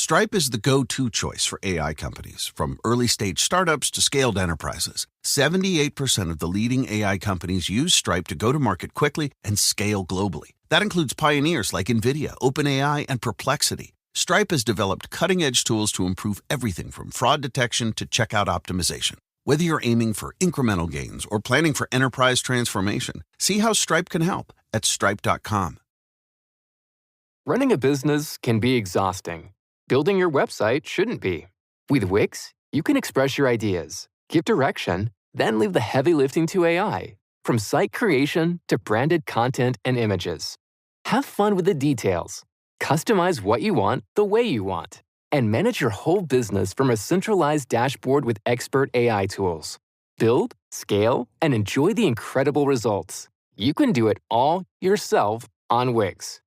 Stripe is the go-to choice for AI companies, from early-stage startups to scaled enterprises. 78% of the leading AI companies use Stripe to go to market quickly and scale globally. That includes pioneers like NVIDIA, OpenAI, and Perplexity. Stripe has developed cutting-edge tools to improve everything from fraud detection to checkout optimization. Whether you're aiming for incremental gains or planning for enterprise transformation, see how Stripe can help at stripe.com. Running a business can be exhausting. Building your website shouldn't be. With Wix, you can express your ideas, give direction, then leave the heavy lifting to AI. From site creation to branded content and images. Have fun with the details. Customize what you want the way you want. And manage your whole business from a centralized dashboard with expert AI tools. Build, scale, and enjoy the incredible results. You can do it all yourself on Wix.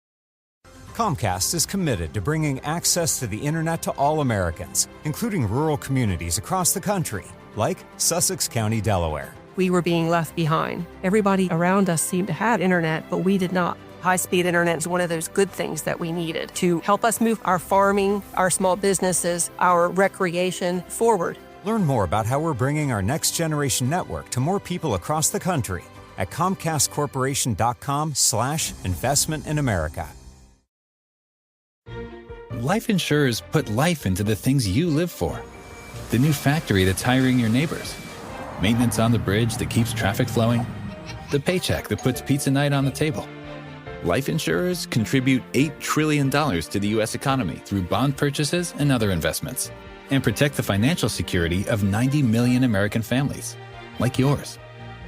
Comcast is committed to bringing access to the internet to all Americans, including rural communities across the country, like Sussex County, Delaware. We were being left behind. Everybody around us seemed to have internet, but we did not. High-speed internet is one of those good things that we needed to help us move our farming, our small businesses, our recreation forward. Learn more about how we're bringing our next-generation network to more people across the country at ComcastCorporation.com/investment in America. Life insurers put life into the things you live for. The new factory that's hiring your neighbors. Maintenance on the bridge that keeps traffic flowing. The paycheck that puts pizza night on the table. Life insurers contribute $8 trillion to the U.S. economy through bond purchases and other investments, and protect the financial security of 90 million American families, like yours.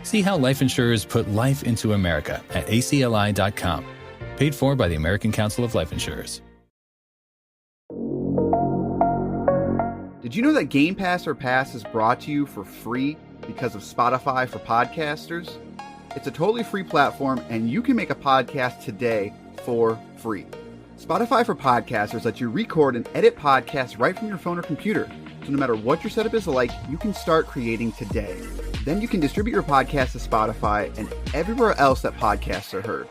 See how life insurers put life into America at acli.com. Paid for by the American Council of Life Insurers. Did you know that Game Pass or Pass is brought to you for free because of Spotify for podcasters? It's a totally free platform, and you can make a podcast today for free. Spotify for podcasters lets you record and edit podcasts right from your phone or computer. So no matter what your setup is like, you can start creating today. Then you can distribute your podcast to Spotify and everywhere else that podcasts are heard.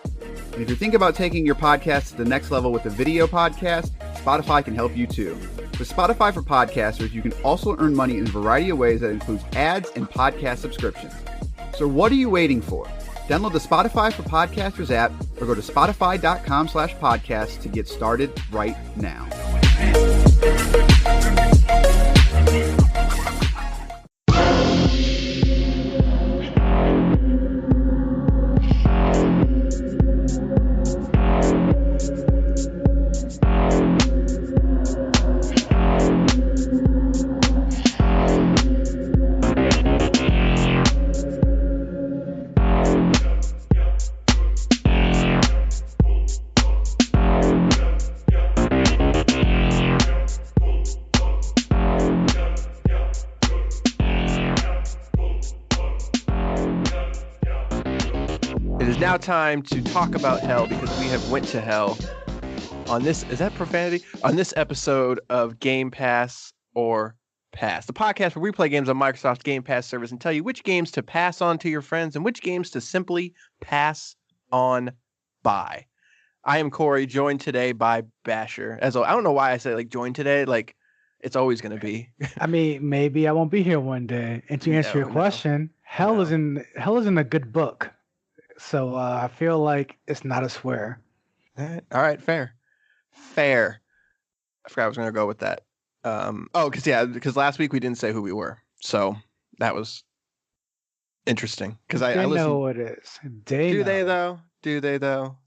And if you're thinking about taking your podcast to the next level with a video podcast, Spotify can help you too. With Spotify for podcasters, you can also earn money in a variety of ways that includes ads and podcast subscriptions. So what are you waiting for? Download the Spotify for Podcasters app or go to spotify.com/podcast to get started right now. Now time to talk about hell, because we have went to hell on this. Is that profanity? On this episode of Game Pass or Pass, the podcast where we play games on Microsoft's Game Pass service and tell you which games to pass on to your friends and which games to simply pass on by. I am Corey, joined today by Basher. I don't know why I say joined today. It's always going to be. I mean, maybe I won't be here one day. And to answer your question, hell isn't a good book. So I feel like it's not a swear. All right, fair. I forgot I was going to go with that. Because last week we didn't say who we were, so that was interesting. Because I know what it is. Do they though?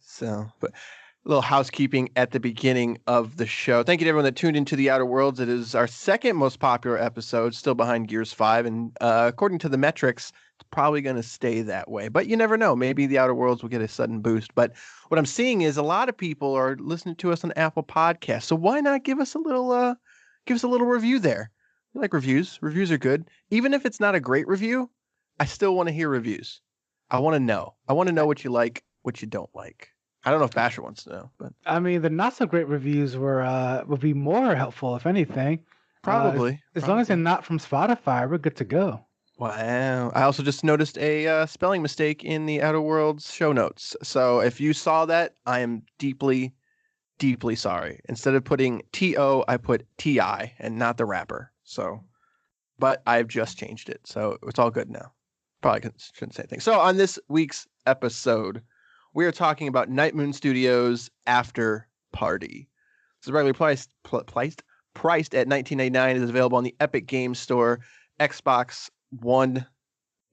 So, but a little housekeeping at the beginning of the show. Thank you to everyone that tuned into The Outer Worlds. It is our second most popular episode, still behind Gears 5, and according to the metrics, it's probably going to stay that way. But you never know. Maybe The Outer Worlds will get a sudden boost. But what I'm seeing is a lot of people are listening to us on Apple Podcasts. So why not give us a little review there? We like reviews. Reviews are good. Even if it's not a great review, I still want to hear reviews. I want to know. I want to know what you like, what you don't like. I don't know if Basher wants to know, but I mean, the not so great reviews would be more helpful, if anything. Probably. As long as they're not from Spotify, we're good to go. Wow. I also just noticed a spelling mistake in the Outer Worlds show notes. So if you saw that, I am deeply, deeply sorry. Instead of putting T-O, I put T-I and not the rapper. So, but I've just changed it. So it's all good now. Probably shouldn't say anything. So on this week's episode, we are talking about Night Moon Studios' After Party. This is regularly priced at $19.99. It is available on the Epic Games Store, Xbox One,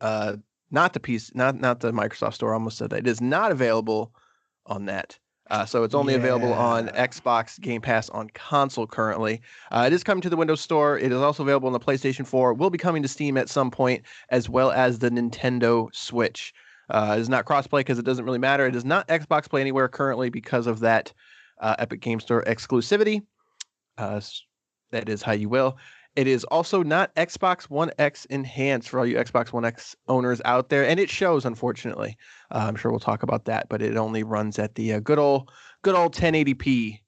not the PC, not the Microsoft Store. I almost said that. It is not available on that. So it's only available on Xbox Game Pass on console currently. It is coming to the Windows Store. It is also available on the PlayStation 4. Will be coming to Steam at some point, as well as the Nintendo Switch. It is not crossplay because it doesn't really matter. It is not Xbox Play Anywhere currently because of that Epic Game Store exclusivity. That is how you will. It is also not Xbox One X enhanced for all you Xbox One X owners out there, and it shows, unfortunately. I'm sure we'll talk about that, but it only runs at the good old 1080p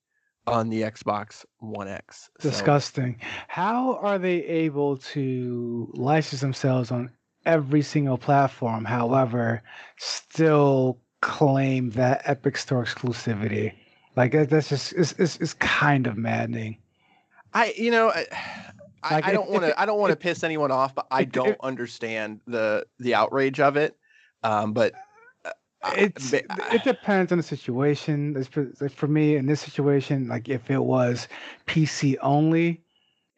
on the Xbox One X. Disgusting. How are they able to license themselves on every single platform, however, still claim that Epic Store exclusivity? Like that's just it's kind of maddening. I don't want to piss anyone off, but I don't understand the outrage of it. But it depends on the situation. For me, in this situation, like if it was PC only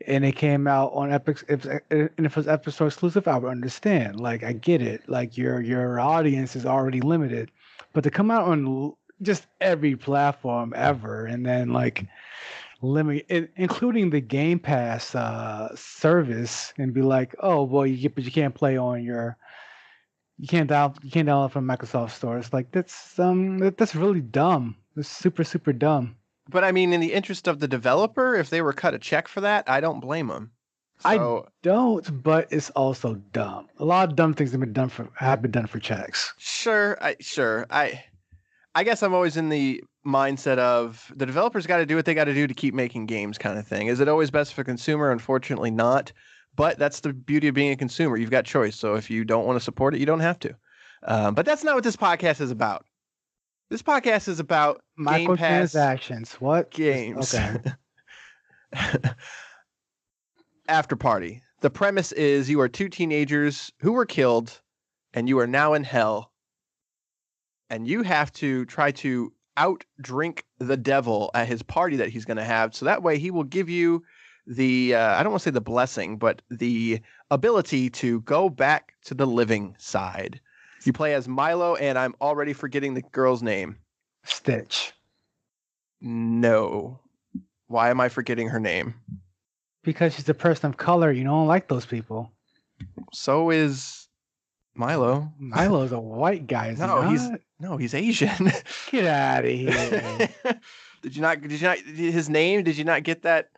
and it came out on Epic, and if it was Epic Store exclusive, I would understand. Like I get it. Like your audience is already limited, but to come out on just every platform ever, and then like limit it, including the Game Pass service, and be like, oh well, you can't play on you can't download from Microsoft Store. It's like that's really dumb. It's super dumb. But I mean, in the interest of the developer, if they were cut a check for that, I don't blame them. I don't, but it's also dumb. A lot of dumb things have been done for checks. Sure. I guess I'm always in the mindset of the developers got to do what they got to do to keep making games kind of thing. Is it always best for the consumer? Unfortunately not. But that's the beauty of being a consumer. You've got choice. So if you don't want to support it, you don't have to. But that's not what this podcast is about. This podcast is about microtransactions. What? Games. Okay. After Party. The premise is you are two teenagers who were killed and you are now in hell. And you have to try to outdrink the devil at his party that he's going to have. So that way he will give you the, I don't want to say the blessing, but the ability to go back to the living side. You play as Milo, and I'm already forgetting the girl's name. Stitch. No. Why am I forgetting her name? Because she's a person of color. You don't like those people. So is Milo. Milo's a white guy. He's Asian. Get out of here. Did you not his name? Did you not get that?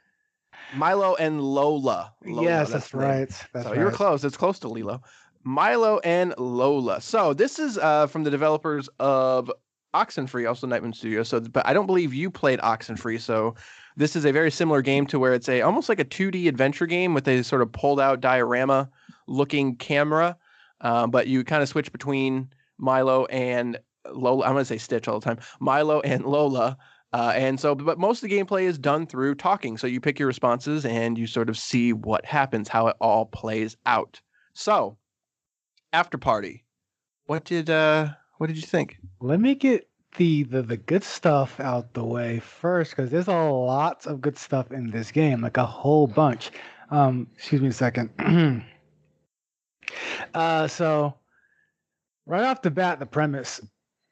Milo and Lola. Yes, that's right. You're close. It's close to Lilo. Milo and Lola. So this is from the developers of Oxenfree, also Night Moon Studios. But I don't believe you played Oxenfree. So this is a very similar game to where it's almost like a 2D adventure game with a sort of pulled out diorama looking camera. But you kind of switch between Milo and Lola. I'm going to say Stitch all the time. Milo and Lola. But most of the gameplay is done through talking. So you pick your responses and you sort of see what happens, how it all plays out. So, After Party. What did you think? Let me get the good stuff out the way first, because there's a lot of good stuff in this game, like a whole bunch. Excuse me a second. So right off the bat, the premise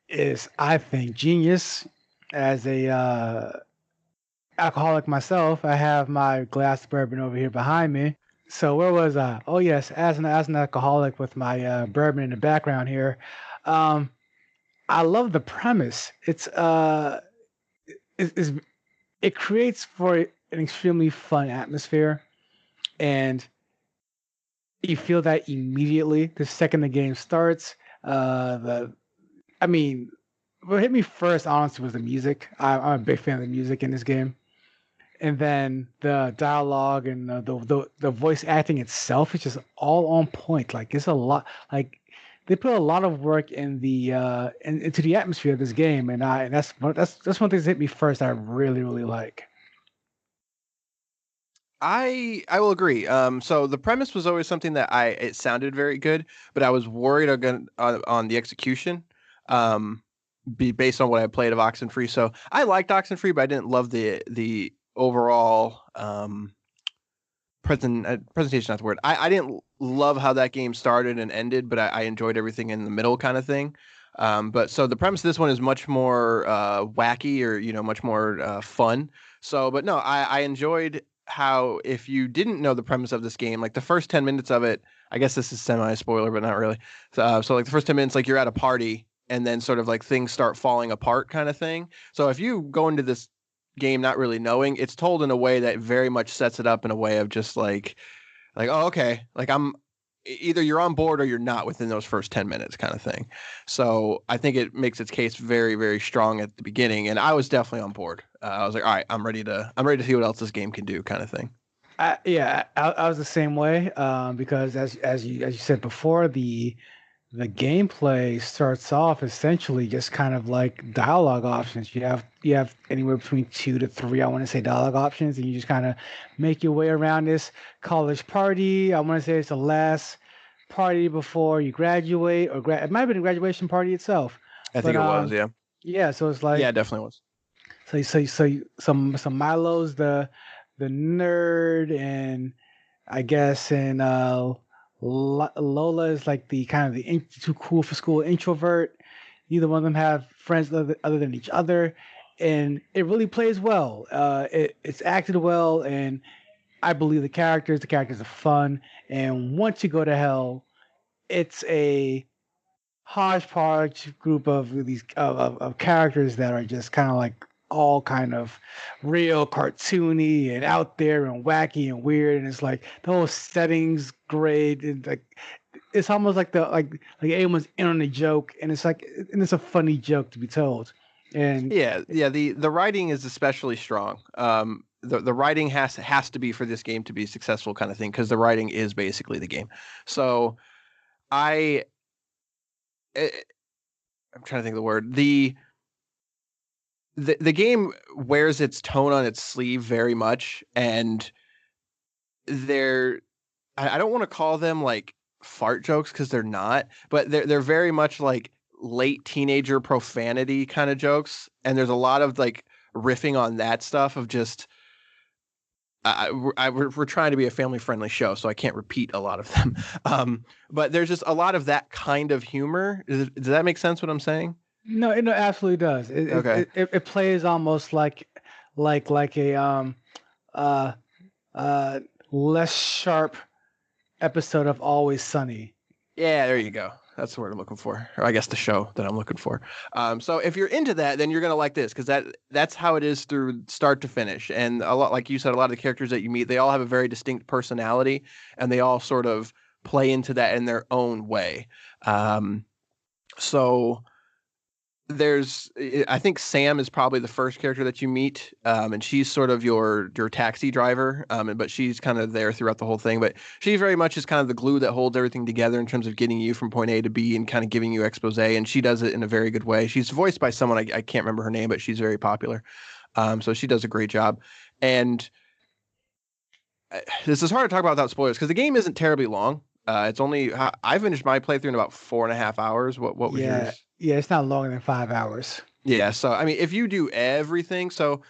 is, I think, genius. As a alcoholic myself, I have my glass of bourbon over here behind me. So where was I? Oh yes, as an alcoholic with my bourbon in the background here. I love the premise. It creates for an extremely fun atmosphere, and you feel that immediately the second the game starts. What hit me first, honestly, was the music. I'm a big fan of the music in this game. And then the dialogue and the voice acting itself is just all on point. Like, it's a lot. Like, they put a lot of work in into the atmosphere of this game, and that's one thing that hit me first. I really really like. I will agree. So the premise was always something that it sounded very good, but I was worried on the execution. Be based on what I played of Oxenfree. So I liked Oxenfree, but I didn't love the overall presentation. Not the word. I didn't love how that game started and ended, but I enjoyed everything in the middle, kind of thing. But so the premise of this one is much more wacky, or much more fun. So, but no, I enjoyed how, if you didn't know the premise of this game, like the first 10 minutes of it, I guess this is semi-spoiler, but not really. So like the first 10 minutes, like you're at a party, and then sort of like things start falling apart, kind of thing. So if you go into this game not really knowing, it's told in a way that very much sets it up in a way of just like, oh, okay, like either you're on board or you're not within those first 10 minutes, kind of thing. So I think it makes its case very, very strong at the beginning, and I was definitely on board. I was like, all right, I'm ready to see what else this game can do, kind of thing. I was the same way, because as you said before, the gameplay starts off essentially just kind of like dialogue options. You have anywhere between 2 to 3, I want to say, dialogue options, and you just kind of make your way around this college party. I want to say it's the last party before you graduate, or it might have been a graduation party itself. I think it was, yeah. Yeah, so it's like, yeah, it definitely was. Some Milo's the nerd, and I guess, and Lola is like the kind of the too cool for school introvert. Neither one of them have friends other than each other, and it really plays well. It's acted well, and I believe the characters are fun. And once you go to hell, it's a hodgepodge group of these of characters that are just kind of like all kind of real cartoony and out there and wacky and weird, and it's like the whole setting's great, and like it's almost like like everyone's in on a joke, and it's a funny joke to be told. And the writing is especially strong. The writing has to be for this game to be successful, kind of thing, because the writing is basically the game. So I'm trying to think of the word. The game wears its tone on its sleeve very much, and I don't want to call them like fart jokes, because they're not, but they're very much like late teenager profanity kind of jokes, and there's a lot of like riffing on that stuff of just we're trying to be a family friendly show, so I can't repeat a lot of them. But there's just a lot of that kind of humor. Does that make sense what I'm saying? No, it absolutely does. It plays almost like a less sharp episode of Always Sunny. Yeah, there you go. That's the word I'm looking for, or I guess the show that I'm looking for. So if you're into that, then you're gonna like this, because that's how it is through start to finish. And a lot, like you said, a lot of the characters that you meet, they all have a very distinct personality, and they all sort of play into that in their own way. So I think Sam is probably the first character that you meet, and she's sort of your taxi driver, but she's kind of there throughout the whole thing. But she very much is kind of the glue that holds everything together in terms of getting you from point A to B and kind of giving you expose, and she does it in a very good way. She's voiced by someone, I can't remember her name, but she's very popular. So she does a great job. And this is hard to talk about without spoilers, because the game isn't terribly long. It's only, I finished my playthrough in about 4.5 hours. What was yours? Yeah, it's not longer than 5 hours. Yeah, so I mean, if you do everything, so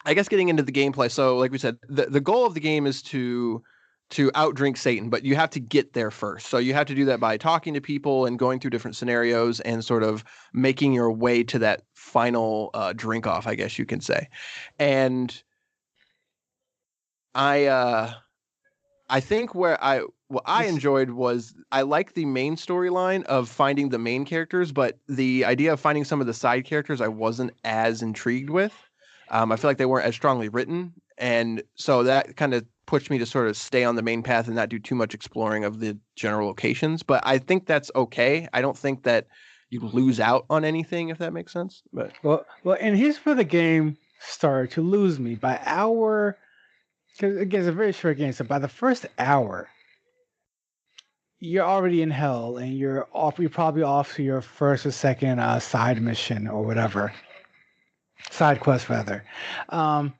I guess getting into the gameplay. So like we said, the goal of the game is to outdrink Satan, but you have to get there first. So you have to do that by talking to people and going through different scenarios and sort of making your way to that final drink off, I guess you can say. And I think what I enjoyed was, I like the main storyline of finding the main characters, but the idea of finding some of the side characters I wasn't as intrigued with. I feel like they weren't as strongly written, and so that kind of pushed me to sort of stay on the main path and not do too much exploring of the general locations. But I think that's okay. I don't think that you lose out on anything, if that makes sense. But well, and here's where the game started to lose me. By hour, because again, it's a very short game, so by the first hour, you're already in hell and you're probably off to your first or second side mission or whatever, side quest rather. Um,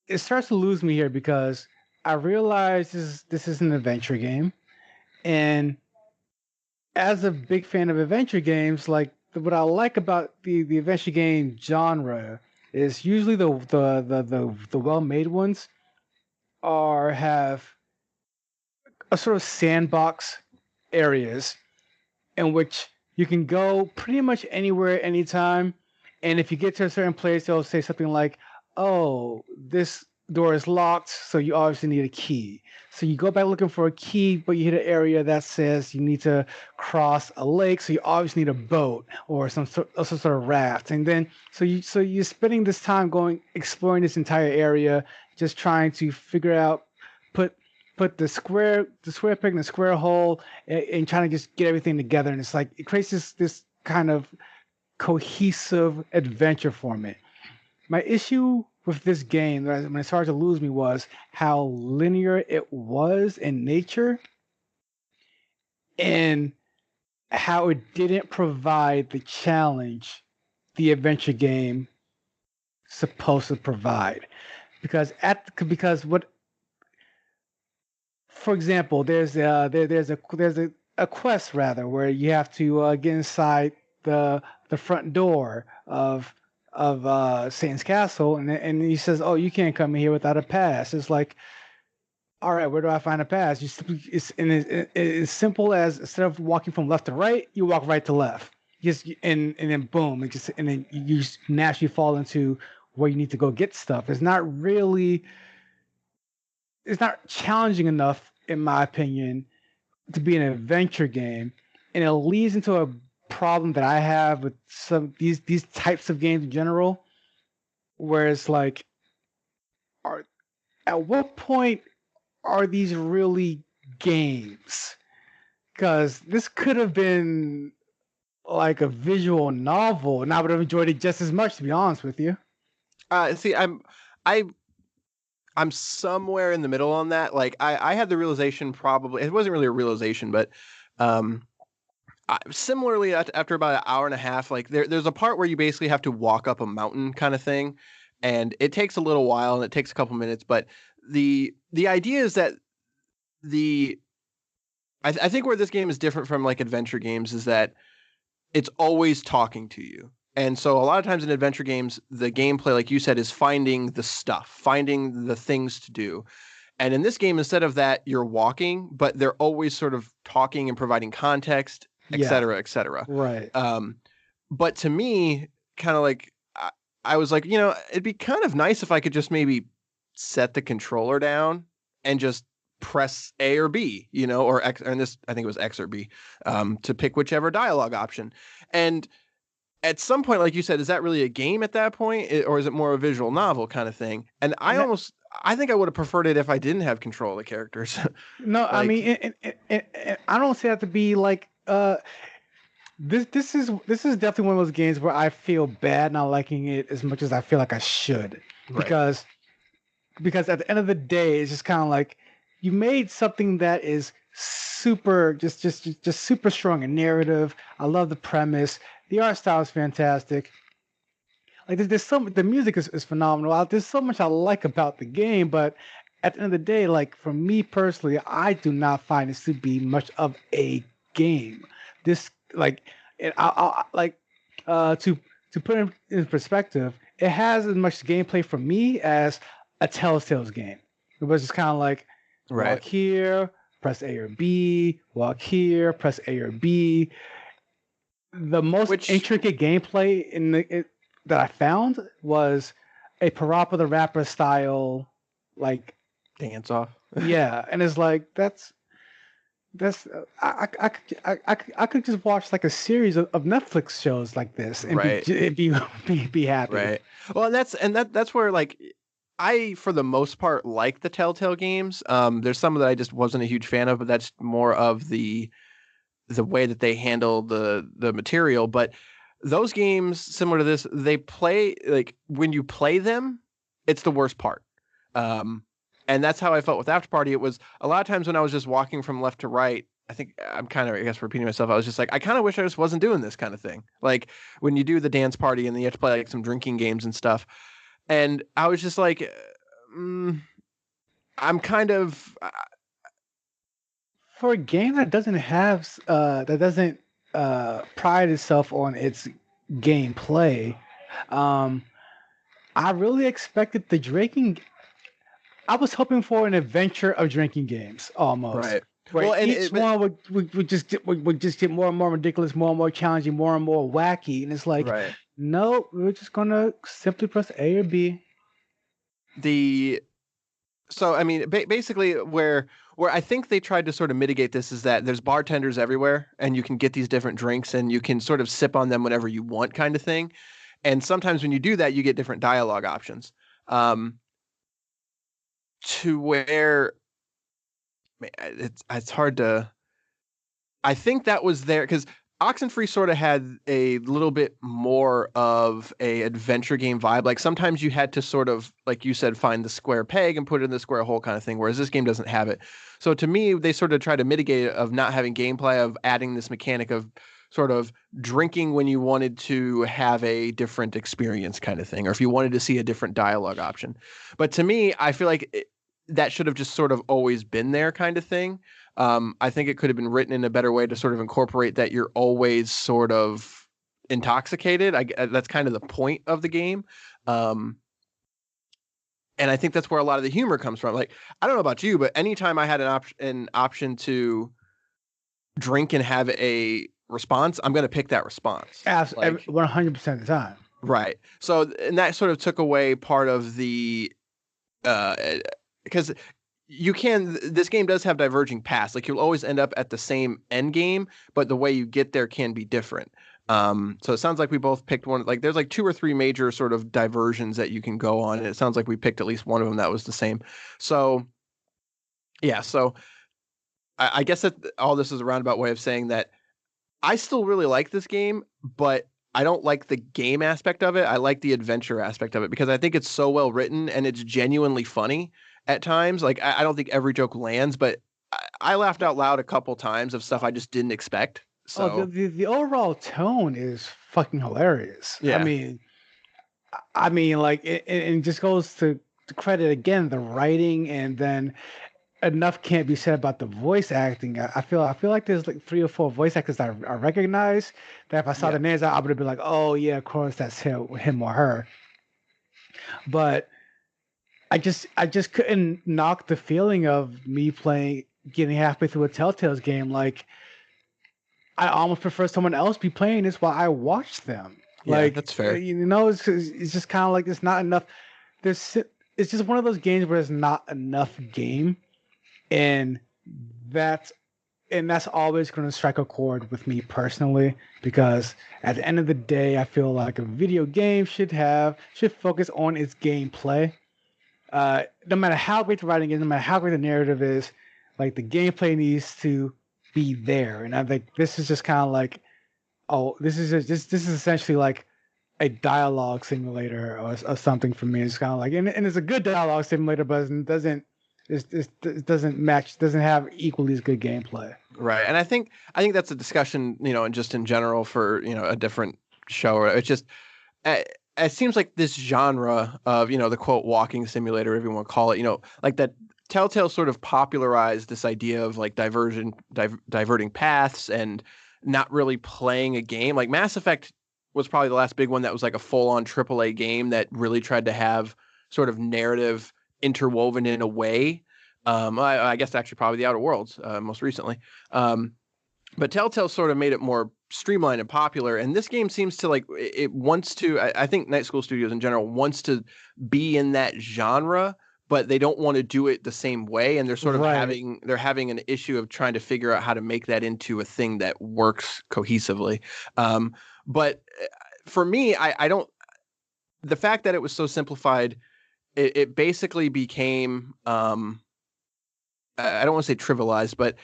it starts to lose me here because I realize this is an adventure game, and as a big fan of adventure games, like what I like about the adventure game genre is usually the well made ones are have a sort of sandbox areas in which you can go pretty much anywhere, anytime. And if you get to a certain place, they'll say something like, "Oh, this door is locked, so you obviously need a key." So you go back looking for a key, but you hit an area that says you need to cross a lake, so you obviously need a boat or some sort of raft. And then so you're spending this time going exploring this entire area, just trying to figure out put put the square peg in the square hole and trying to just get everything together. And it's like it creates this kind of cohesive adventure for me. My issue with this game, when it started to lose me, was how linear it was in nature and how it didn't provide the challenge the adventure game supposed to provide. Because what, for example, there's a quest rather where you have to get inside the front door of Satan's castle, and he says, "Oh, you can't come in here without a pass." It's like, all right, where do I find a pass? It's simple as instead of walking from left to right, you walk right to left. And then boom, and then you just naturally fall into where you need to go get stuff. It's not challenging enough, in my opinion, to be an adventure game, and it leads into a problem that I have with some these types of games in general, where it's like, at what point are these really games? Because this could have been like a visual novel, and I would have enjoyed it just as much, to be honest with you. See, I'm somewhere in the middle on that. Like I had the realization, probably it wasn't really a realization, but similarly after about an hour and a half, like there's a part where you basically have to walk up a mountain kind of thing, and it takes a little while and it takes a couple minutes. But the idea is that I think where this game is different from like adventure games is that it's always talking to you. And so a lot of times in adventure games, the gameplay, like you said, is finding the stuff, finding the things to do. And in this game, instead of that, you're walking, but they're always sort of talking and providing context, et cetera, et cetera. Right. But to me, kind of like, I was like, it'd be kind of nice if I could just maybe set the controller down and just press A or B, or X, and this, I think it was X or B, to pick whichever dialogue option. And at some point, like you said, is that really a game at that point, or is it more a visual novel kind of thing? And I think I would have preferred it if I didn't have control of the characters. No, I mean, I don't say that to be like, this is definitely one of those games where I feel bad not liking it as much as I feel like I should, Right. because at the end of the day, it's just kind of like you made something that is super, just super strong in narrative. I love the premise. The art style is fantastic. Like the music is phenomenal. There's so much I like about the game, but at the end of the day, like for me personally, I do not find this to be much of a game. This to put it in perspective, it has as much gameplay for me as a Telltale's game. It was just kind of like walk here, press A or B, walk here, press A or B. The most intricate gameplay that I found was a Parappa the Rapper style, like dance off. Yeah, and it's like that's I could just watch like a series of Netflix shows like this and be happy. Right. Well, and that's where like I, for the most part, like the Telltale games. There's some that I just wasn't a huge fan of, but that's more of the way that they handle the material. But those games, similar to this, they play like when you play them, it's the worst part. And that's how I felt with Afterparty. It was a lot of times when I was just walking from left to right, I think I'm kind of, I guess, repeating myself. I was just like, I kind of wish I just wasn't doing this kind of thing. Like when you do the dance party and then you have to play like some drinking games and stuff. And I was just like, I'm kind of for a game that doesn't have pride itself on its gameplay. I really expected the drinking. I was hoping for an adventure of drinking games almost. Right. Where Well, and each one would just get more and more ridiculous, more and more challenging, more and more wacky, and it's like, right. no, we're just gonna simply press A or B. So I mean, basically, where I think they tried to sort of mitigate this is that there's bartenders everywhere, and you can get these different drinks, and you can sort of sip on them whenever you want, kind of thing. And sometimes when you do that, you get different dialogue options. To where it's hard to. I think that was there because Oxenfree sort of had a little bit more of a adventure game vibe. Like sometimes you had to sort of, like you said, find the square peg and put it in the square hole kind of thing, whereas this game doesn't have it. So to me, they sort of try to mitigate it of not having gameplay, of adding this mechanic of sort of drinking when you wanted to have a different experience kind of thing, or if you wanted to see a different dialogue option. But to me, I feel like that should have just sort of always been there kind of thing. I think it could have been written in a better way to sort of incorporate that you're always sort of intoxicated. That's kind of the point of the game. And I think that's where a lot of the humor comes from. Like, I don't know about you, but anytime I had an option to drink and have a response, I'm going to pick that response. 100% of the time. Right. So, and that sort of took away part of the, because this game does have diverging paths. Like you'll always end up at the same end game, but the way you get there can be different. So it sounds like we both picked one. Like there's like 2 or 3 major sort of diversions that you can go on. And it sounds like we picked at least one of them that was the same. So yeah, so I guess that all this is a roundabout way of saying that I still really like this game, but I don't like the game aspect of it. I like the adventure aspect of it because I think it's so well written and it's genuinely funny at times. Like I don't think every joke lands, but I laughed out loud a couple times of stuff I just didn't expect. So the overall tone is fucking hilarious. Yeah. I mean, like it just goes to credit again the writing, and then enough can't be said about the voice acting. I feel like there's like 3 or 4 voice actors that I recognize. That if I saw the names, I would have been like, oh yeah, of course that's him or her. But I just couldn't knock the feeling of me getting halfway through a Telltale's game. Like I almost prefer someone else be playing this while I watch them. Yeah, like that's fair. It's just kind of like it's not enough. It's just one of those games where there's not enough game, and that's always going to strike a chord with me personally, because at the end of the day, I feel like a video game should focus on its gameplay. No matter how great the writing is, no matter how great the narrative is, like the gameplay needs to be there. And I think this is just kind of like, this is essentially like a dialogue simulator or something for me. It's kind of like, and it's a good dialogue simulator, but it doesn't have equally as good gameplay. Right. And I think that's a discussion, and just in general for, a different show. It's just, it seems like this genre of, the quote walking simulator, if you want to call it, like that Telltale sort of popularized this idea of like diverting paths and not really playing a game. Like Mass Effect was probably the last big one that was like a full-on AAA game that really tried to have sort of narrative interwoven in a way. I guess actually probably the Outer Worlds most recently. But Telltale sort of made it more streamlined and popular. And this game seems to like, it wants to, I think Night School Studios in general wants to be in that genre, but they don't want to do it the same way. And they're sort of having an issue of trying to figure out how to make that into a thing that works cohesively. But for me, I don't, the fact that it was so simplified, it basically became, I don't want to say trivialized, but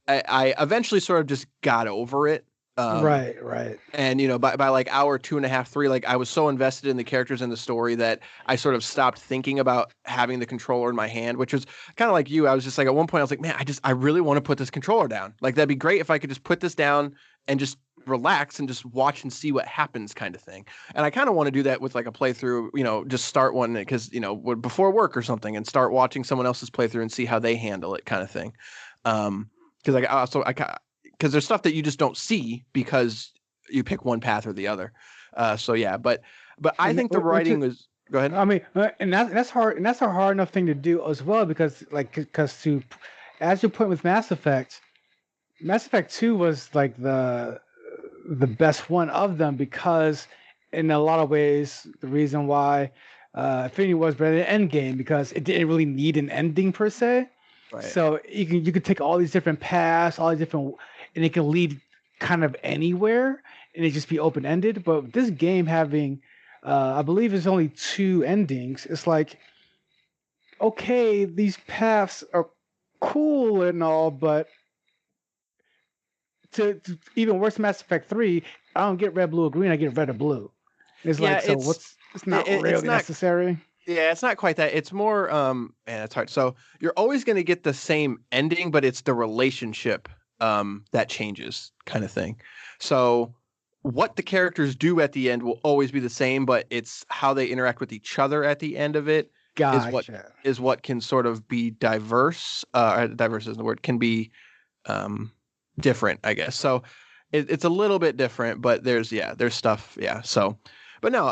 I eventually sort of just got over it. Right. And, by like hour 2.5, 3, like I was so invested in the characters and the story that I sort of stopped thinking about having the controller in my hand, which was kind of like you. I was just like, at one point I was like, man, I really want to put this controller down. Like, that'd be great if I could just put this down and just relax and just watch and see what happens kind of thing. And I kind of want to do that with like a playthrough, just start one because, before work or something and start watching someone else's playthrough and see how they handle it kind of thing. Because there's stuff that you just don't see because you pick one path or the other. But I think the writing was. Go ahead. I mean, and that's hard, and that's a hard enough thing to do as well because as you point with Mass Effect 2 was like the best one of them because in a lot of ways the reason why Infinity was better than Endgame because it didn't really need an ending per se. Right. So you could take all these different paths, all these different, and it can lead kind of anywhere, and it just be open ended. But this game having, I believe, it's only 2 endings. It's like, okay, these paths are cool and all, but to even worse, Mass Effect 3, I don't get red, blue, or green. I get red or blue. It's it's not really necessary. Yeah, it's not quite that. It's more, it's hard. So you're always going to get the same ending, but it's the relationship that changes kind of thing. So what the characters do at the end will always be the same, but it's how they interact with each other at the end of it is what can sort of be diverse. Diverse isn't the word. Can be different, I guess. So it's a little bit different, but there's stuff. Yeah. So. But no,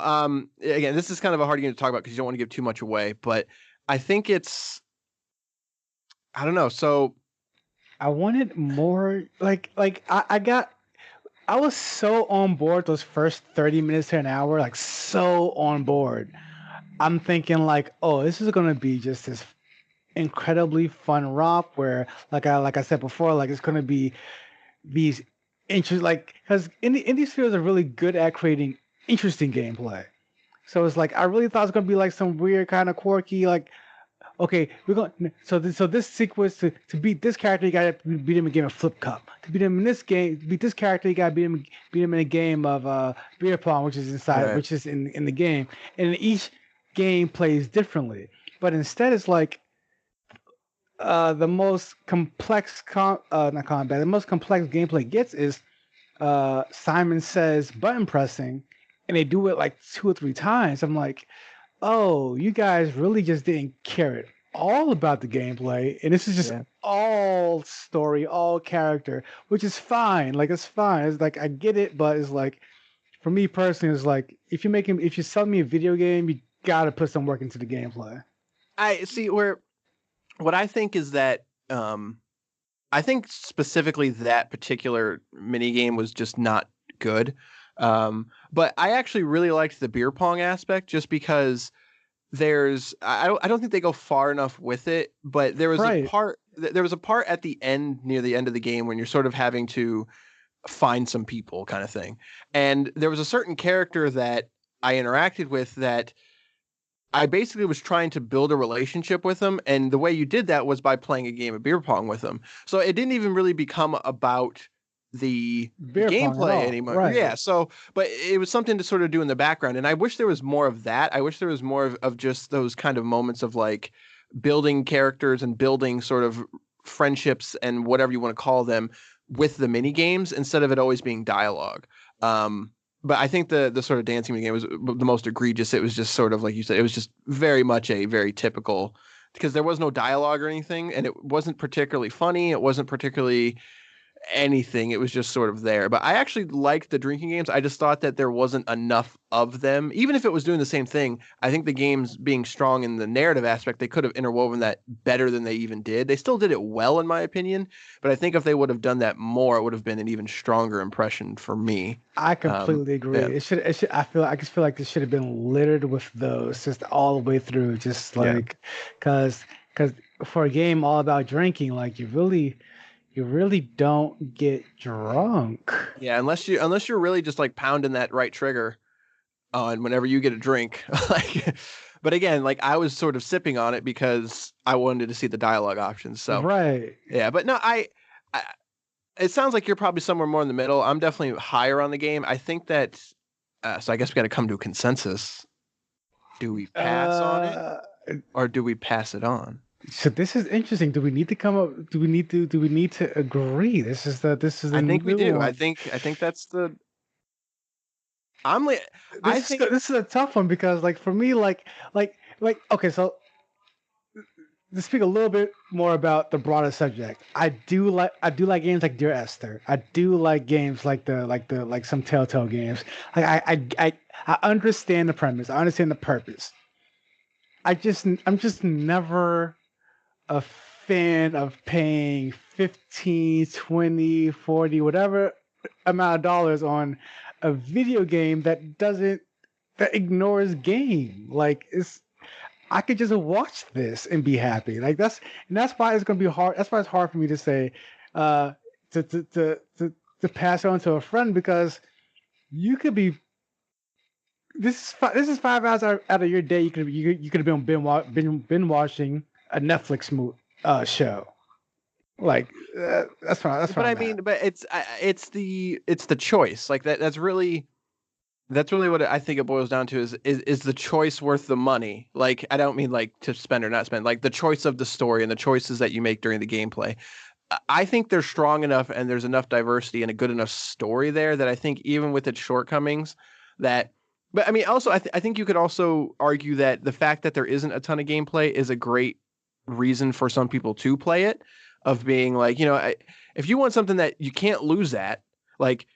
again, this is kind of a hard game to talk about because you don't want to give too much away. But I think I don't know. So I wanted more. I was so on board those first 30 minutes to an hour, like so on board. I'm thinking like, oh, this is gonna be just this incredibly fun romp where, like I said before, like it's gonna be these interest, like because indie studios are really good at creating interesting gameplay. So it's like I really thought it was gonna be like some weird kind of quirky, like, okay, we're going so this sequence to beat this character, you gotta beat him in a game of Flip Cup. To beat him in this game, beat this character, you gotta beat him in a game of beer pong, which is which is in the game. And each game plays differently. But instead it's like the most complex the most complex gameplay gets is Simon Says button pressing, and they do it like 2 or 3 times. I'm like, oh, you guys really just didn't care at all about the gameplay, and this is just all story, all character, which is fine. Like, it's fine. It's like I get it, but it's like, for me personally, it's like if you sell me a video game, you gotta put some work into the gameplay. I see what I think is that I think specifically that particular mini game was just not good. But I actually really liked the beer pong aspect just because I don't think they go far enough with it, but there was a part at the end, near the end of the game, when you're sort of having to find some people kind of thing. And there was a certain character that I interacted with that I basically was trying to build a relationship with them, and the way you did that was by playing a game of beer pong with them. So it didn't even really become about the gameplay anymore. Right. Yeah. So, but it was something to sort of do in the background, and I wish there was more of that. I wish there was more of just those kind of moments of like building characters and building sort of friendships and whatever you want to call them with the mini games instead of it always being dialogue. But I think the sort of dancing game was the most egregious. It was just sort of like you said, it was just very much a very typical, because there was no dialogue or anything, and it wasn't particularly funny. It wasn't particularly anything. It was just sort of there. But I actually liked the drinking games. I just thought that there wasn't enough of them. Even if it was doing the same thing, I think the games being strong in the narrative aspect, they could have interwoven that better than they even did. They still did it well, in my opinion, but I think if they would have done that more, it would have been an even stronger impression for me. I completely agree. Yeah. It should. I just feel like this should have been littered with those just all the way through. Just like, because for a game all about drinking, like you really don't get drunk. Yeah, unless you're really just like pounding that right trigger on whenever you get a drink. Like, but again, like I was sort of sipping on it because I wanted to see the dialogue options. So right. Yeah, but no, it sounds like you're probably somewhere more in the middle. I'm definitely higher on the game. I think that, so I guess we got to come to a consensus. Do we pass on it or do we pass it on? So this is interesting. Do we need to come up? Do we need to agree? This is the I think we do. one. I think that's the. This is a tough one because, like, for me, like, okay, so to speak a little bit more about the broader subject, I do like games like Dear Esther. I do like games like some Telltale games. Like I understand the premise. I understand the purpose. I'm just never a fan of paying 15, 20, 40, whatever amount of dollars on a video game that ignores game. Like, I could just watch this and be happy. Like, that's why it's gonna be hard. That's why it's hard for me to say to pass on to a friend, because you could be. This is 5 hours out of your day. You could have been binge watching a Netflix show. Like, that's fine. But I mean, but it's the choice. Like that's really what I think it boils down to is the choice worth the money? Like, I don't mean like to spend or not spend, like the choice of the story and the choices that you make during the gameplay. I think they're strong enough and there's enough diversity and a good enough story there that I think even with its shortcomings that. But I mean, also, I think you could also argue that the fact that there isn't a ton of gameplay is a great reason for some people to play it, of being like, if you want something that you can't lose at, like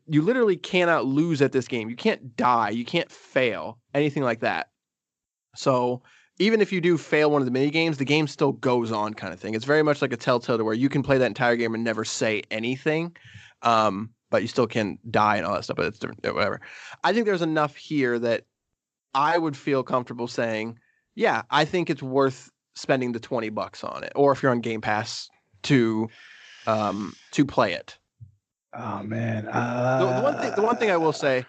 you literally cannot lose at this game. You can't die. You can't fail, anything like that. So even if you do fail one of the mini games, the game still goes on, kind of thing. It's very much like a Telltale, to where you can play that entire game and never say anything. But you still can die and all that stuff, but it's different, whatever. I think there's enough here that I would feel comfortable saying, yeah, I think it's worth spending the $20 on it, or if you're on Game Pass to play it. Oh man, the one thing I will say,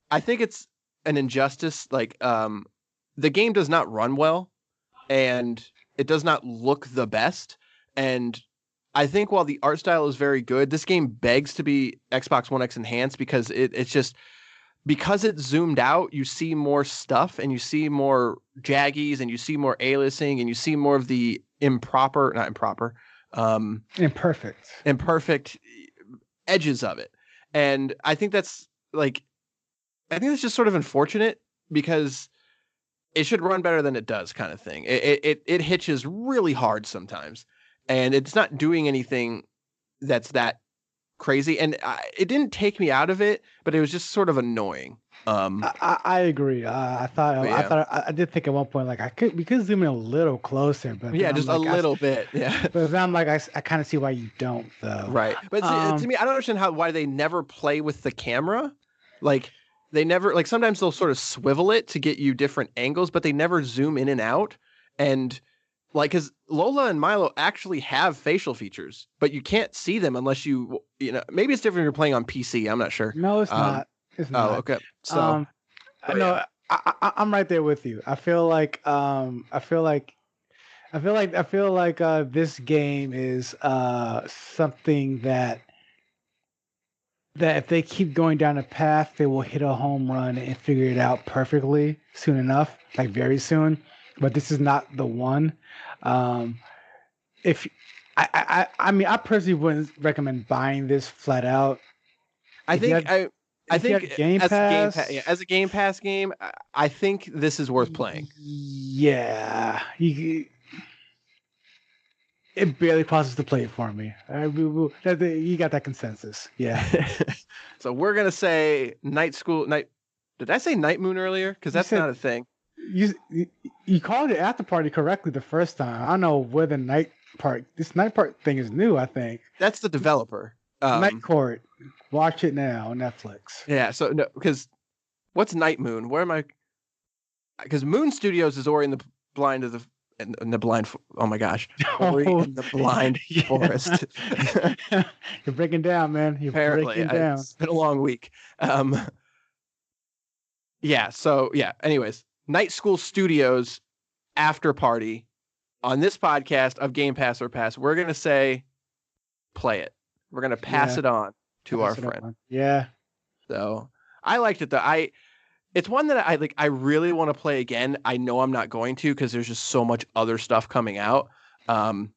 I think it's an injustice. Like, the game does not run well, and it does not look the best, and I think while the art style is very good, this game begs to be Xbox One X enhanced, because it's just, because it's zoomed out, you see more stuff and you see more jaggies and you see more aliasing and you see more of the imperfect edges of it. And I think that's just sort of unfortunate, because it should run better than it does, kind of thing. It hitches really hard sometimes. And it's not doing anything that's that crazy. And it didn't take me out of it, but it was just sort of annoying. I agree. I did think at one point, like, we could zoom in a little closer, but yeah, just a little bit. Yeah. But then I'm like, I kind of see why you don't, though. Right. But to me, I don't understand why they never play with the camera. Like, they never, like, sometimes they'll sort of swivel it to get you different angles, but they never zoom in and out. And like, because Lola and Milo actually have facial features, but you can't see them unless maybe it's different if you're playing on PC. I'm not sure. No, it's not. It's not. Oh, okay. So, no, I'm right there with you. I feel like this game is something that if they keep going down a path, they will hit a home run and figure it out perfectly soon enough, like very soon. But this is not the one. If I personally wouldn't recommend buying this flat out. I think as a Game Pass game, I think this is worth playing. Yeah, it barely pauses to play it for me. You got that consensus. Yeah. So we're gonna say Did I say Night Moon earlier? Because that's not a thing. You called it Afterparty correctly the first time. I don't know where this night part thing is new, I think. That's the developer. Night Court. Watch it now on Netflix. Yeah, so no, because what's Night Moon? Where am I? Because Moon Studios is Ori in the Blind of the Blind. Oh my gosh, Ori in the Blind Forest. You're breaking down, man. Breaking down. It's been a long week. Yeah. So yeah. Anyways, Night School Studios Afterparty on this podcast of Game Pass or Pass. We're gonna say, play it. We're gonna pass it on to our friend. Yeah. So I liked it though. It's one that I really want to play again. I know I'm not going to because there's just so much other stuff coming out. I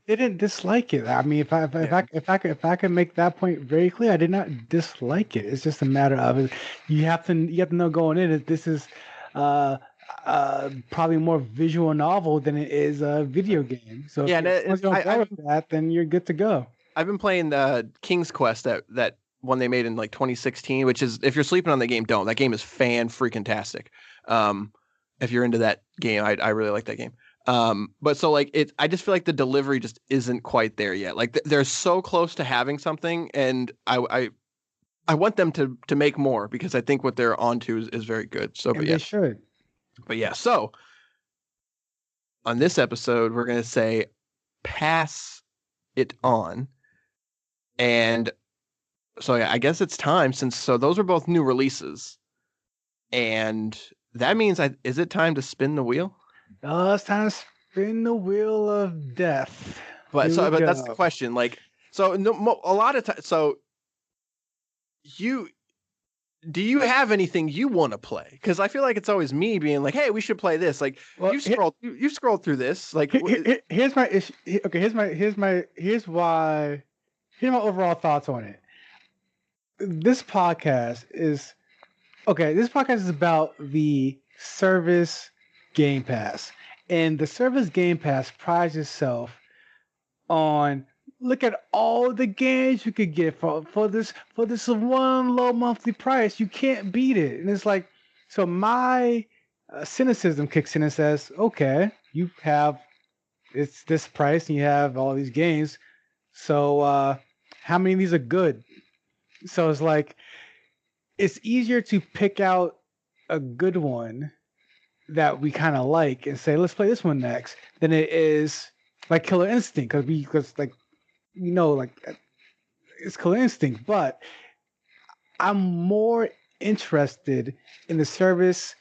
didn't dislike it. I mean, if I could make that point very clear, I did not dislike it. It's just a matter of you have to know going in that this is probably more visual novel than it is a video game. So if you don't go with that, then you're good to go. I've been playing the King's Quest that one they made in like 2016, which is, if you're sleeping on the game, don't. That game is fan-freaking-tastic. If you're into that game, I really like that game. But so like I just feel like the delivery just isn't quite there yet. Like they're so close to having something, and I want them to make more because I think what they're onto is very good. So, they should. But yeah, so on this episode, we're gonna say pass it on, and so yeah, I guess it's time so those are both new releases, and that means is it time to spin the wheel? Oh, it's time to spin the wheel of death. But that's the question. Like, so a lot of times, so do you have anything you want to play? Because I feel like it's always me being like, hey, we should play this. Like, well, you've scrolled through this. Like, here's my issue. Okay, here's my overall thoughts on it. This podcast is about the service Game Pass, and the service Game Pass prides itself on look at all the games you could get for this one low monthly price. You can't beat it. And it's like, so my cynicism kicks in and says, okay, it's this price and you have all these games, so how many of these are good? So it's like, it's easier to pick out a good one that we kind of like and say, let's play this one next, than it is like Killer Instinct, because like, it's Killer Instinct, but I'm more interested in the service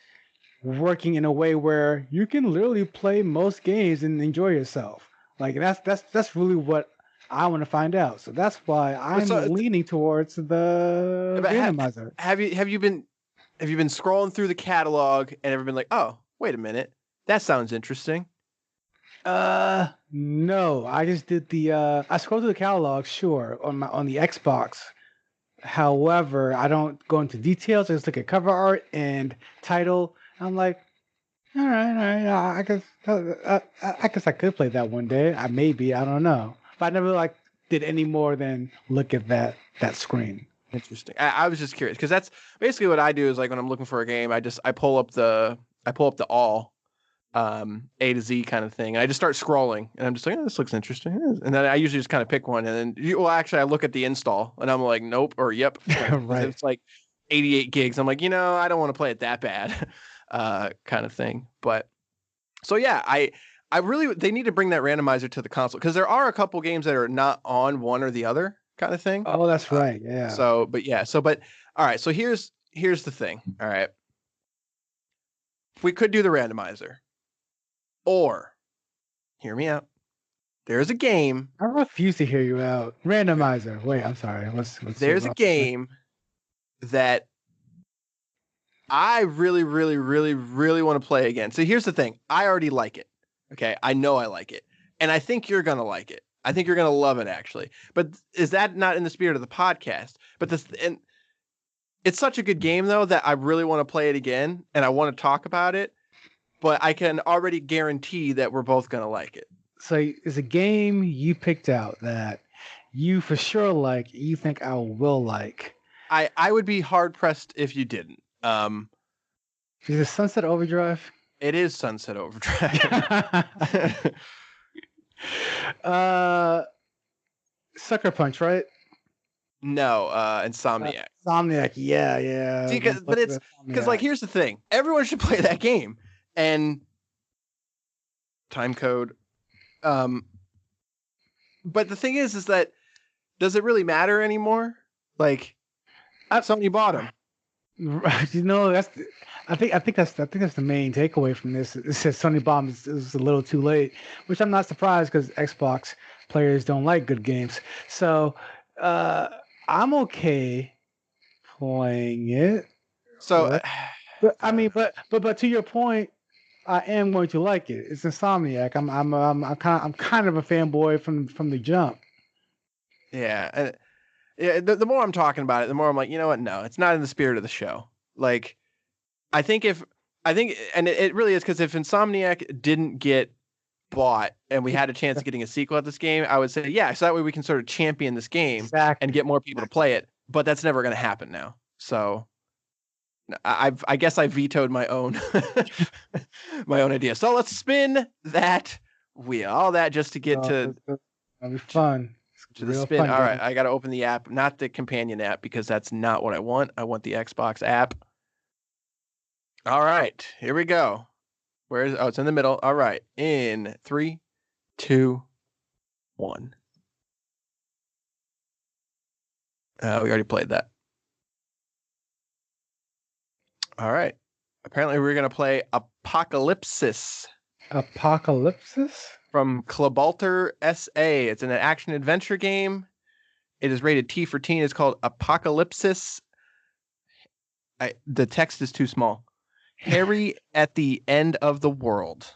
working in a way where you can literally play most games and enjoy yourself. Like that's really what I want to find out. So that's why I'm leaning towards the randomizer. Have you been scrolling through the catalog and ever been like, oh, wait a minute, that sounds interesting? No, I just did I scrolled through the catalog, sure, on the Xbox. However, I don't go into details. I just look at cover art and title. I'm like, all right. I guess I could play that one day. I don't know. But I never did any more than look at that screen. Interesting. I was just curious because that's basically what I do. Is like when I'm looking for a game, I pull up the all A to Z kind of thing, and I just start scrolling, and I'm just like, oh, this looks interesting, and then I usually just kind of pick one, and then I look at the install, and I'm like, nope, or yep, right. It's like 88 gigs. I'm like, I don't want to play it that bad, kind of thing. But so yeah, I really, they need to bring that randomizer to the console because there are a couple games that are not on one or the other kind of thing. Oh, that's right. Yeah. But all right. So here's the thing. All right. We could do the randomizer, or hear me out. There's a game. I refuse to hear you out. Randomizer. Wait, I'm sorry. There's a game that I really, really, really, really want to play again. So here's the thing. I already like it. Okay. I know I like it. And I think you're going to like it. I think you're going to love it, actually. But is that not in the spirit of the podcast? And it's such a good game, though, that I really want to play it again. And I want to talk about it. But I can already guarantee that we're both going to like it. So it's a game you picked out that you for sure like, you think I will like. I would be hard-pressed if you didn't. Is it Sunset Overdrive? It is Sunset Overdrive. Sucker Punch, right? No, Insomniac. Insomniac, yeah. See, but it's because here's the thing: everyone should play that game, and time code. But the thing is that does it really matter anymore? Sony bought them. I think that's the main takeaway from this. It says Sony Bomb is a little too late, which I'm not surprised because Xbox players don't like good games. So I'm okay playing it. So, right? But I mean, but to your point, I am going to like it. It's Insomniac. I'm kind of a fanboy from the jump. yeah. The more I'm talking about it, the more I'm like, you know what? No, it's not in the spirit of the show. Like, I think, and it really is, because if Insomniac didn't get bought and we had a chance of getting a sequel at this game, I would say, yeah, so that way we can sort of champion this game and get more people to play it. But that's never going to happen now. So I guess I vetoed my own my own idea. So let's spin that wheel. All that just to get to that'll be fun. To the spin. All right, I got to open the app, not the companion app, because that's not what I want. I want the Xbox app. All right, here we go. It's in the middle. All right, in 3, 2, 1. We already played that. All right. Apparently, we're going to play Apocalypsis. Apocalypsis? From Clubalter SA. It's an action-adventure game. It is rated T for teen. It's called Apocalypsis. The text is too small. Harry at the End of the World.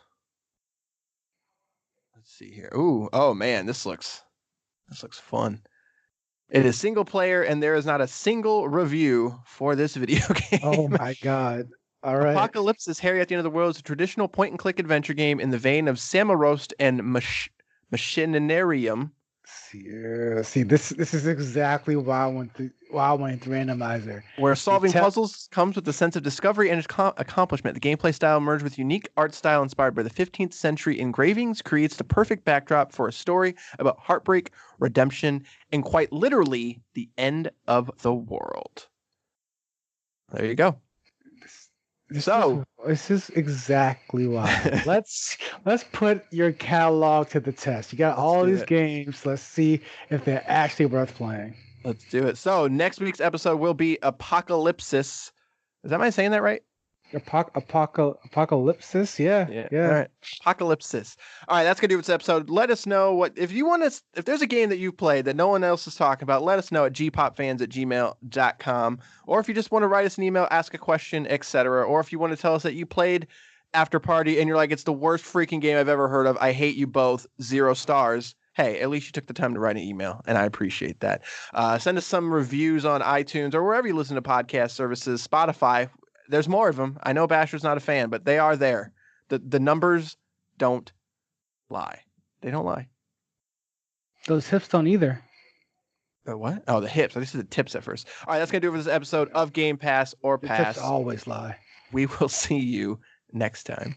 Let's see here. Ooh, oh man, this looks fun. It is single player, and there is not a single review for this video game. Oh my god. All right. Apocalypsis Harry at the End of the World is a traditional point-and-click adventure game in the vein of Samorost and Machinarium. See, this is exactly why I went to randomizer. Where solving puzzles comes with a sense of discovery and accomplishment. The gameplay style merged with unique art style inspired by the 15th century engravings creates the perfect backdrop for a story about heartbreak, redemption, and quite literally the end of the world. There you go. This is exactly why. Let's put your catalog to the test. You got all these games. Let's see if they're actually worth playing. Let's do it. So next week's episode will be Apocalypsis. Am I saying that right? Apocalypsis, yeah. All right, Apocalypsis. All right, that's gonna do this episode. Let us know if there's a game that you've played that no one else is talking about. Let us know at gpopfans@gmail.com, or if you just want to write us an email, ask a question, etc., or if you want to tell us that you played Afterparty and you're like, it's the worst freaking game I've ever heard of. I hate you both. 0 stars. Hey, at least you took the time to write an email, and I appreciate that. Send us some reviews on iTunes or wherever you listen to podcast services, Spotify. There's more of them. I know Basher's not a fan, but they are there. The numbers don't lie. They don't lie. Those hips don't either. The what? Oh, the hips. I just said the tips at first. All right, that's going to do it for this episode of Game Pass or Pass. The tips always lie. We will see you next time.